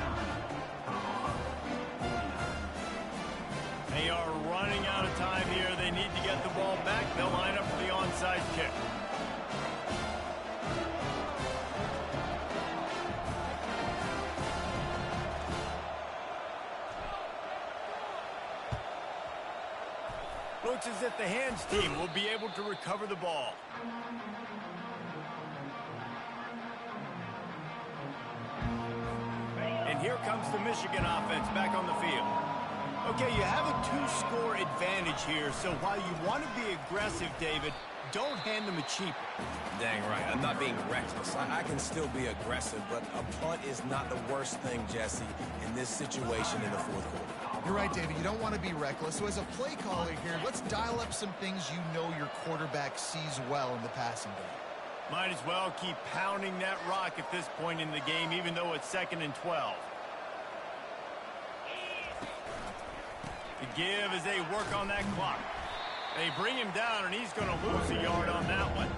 They are running out of time here. They need to get the ball back. They'll line up for the onside kick. Looks as if the hands team will be able to recover the ball. And here comes the Michigan offense back on the field. Okay, you have a 2-score advantage here, so while you want to be aggressive, David, don't hand them a cheap. Dang right. I'm not being reckless. I can still be aggressive, but a punt is not the worst thing, Jesse, in this situation in the fourth quarter. You're right, David. You don't want to be reckless. So as a play caller here, let's dial up some things you know your quarterback sees well in the passing game. Might as well keep pounding that rock at this point in the game, even though it's 2nd and 12. To give as they work on that clock. They bring him down, and he's going to lose a yard on that one.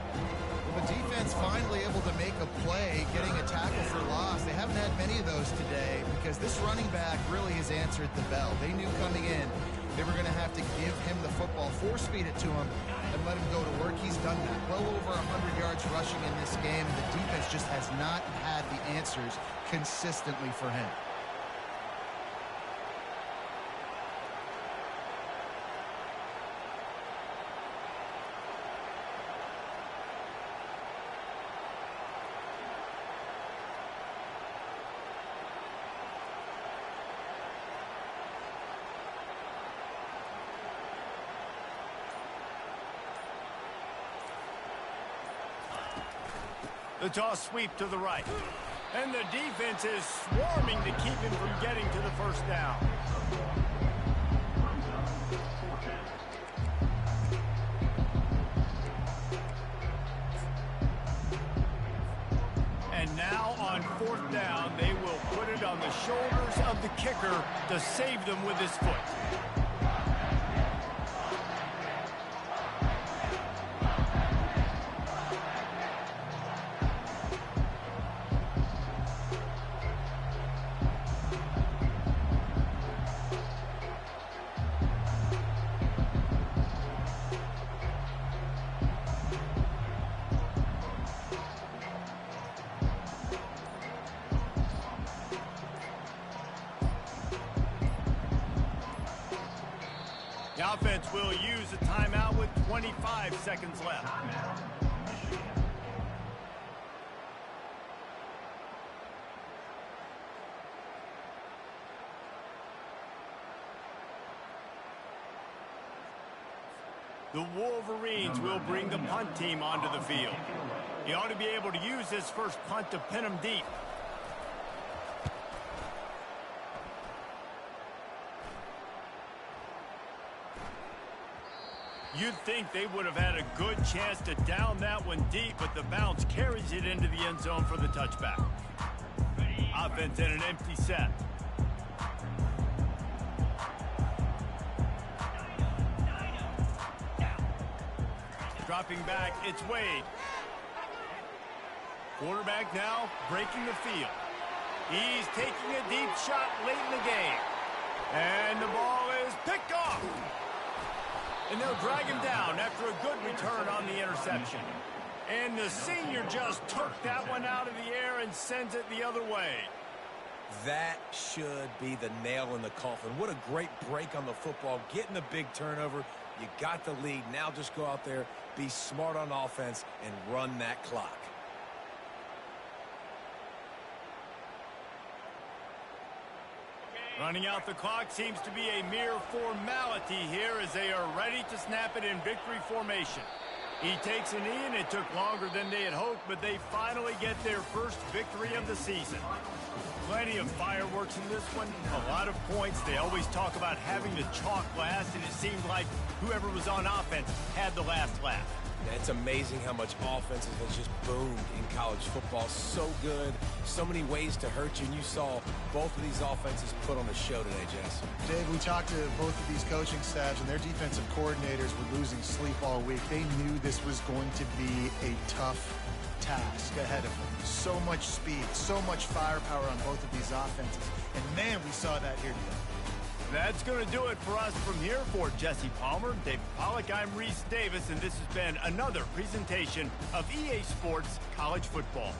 Well, the defense finally able to make a play, getting a tackle for loss. They haven't had many of those today because this running back really has answered the bell. They knew coming in they were going to have to give him the football, force-feed it to him, and let him go to work. He's done that. Well over 100 yards rushing in this game. The defense just has not had the answers consistently for him. The toss sweep to the right. And the defense is swarming to keep him from getting to the first down. And now on fourth down, they will put it on the shoulders of the kicker to save them with his foot. The offense will use a timeout with 25 seconds left. The Wolverines will bring the punt team onto the field. He ought to be able to use this first punt to pin them deep. You'd think they would have had a good chance to down that one deep, but the bounce carries it into the end zone for the touchback. Offense in an empty set. Dropping back, it's Wade. Quarterback now breaking the field. He's taking a deep shot late in the game. And the ball is picked off. And they'll drag him down after a good return on the interception. And the senior just took that one out of the air and sends it the other way. That should be the nail in the coffin. What a great break on the football. Getting the big turnover. You got the lead. Now just go out there, be smart on offense, and run that clock. Running out the clock seems to be a mere formality here as they are ready to snap it in victory formation. He takes a knee, and it took longer than they had hoped, but they finally get their first victory of the season. Plenty of fireworks in this one, a lot of points. They always talk about having the chalk last, and it seemed like whoever was on offense had the last laugh. It's amazing how much offense has just boomed in college football. So good, so many ways to hurt you, and you saw both of these offenses put on a show today, Jess. Dave, we talked to both of these coaching staffs, and their defensive coordinators were losing sleep all week. They knew this was going to be a tough task ahead of them. So much speed, so much firepower on both of these offenses. And, man, we saw that here today. That's going to do it for us from here. For Jesse Palmer, David Pollack, I'm Reese Davis, and this has been another presentation of EA Sports College Football.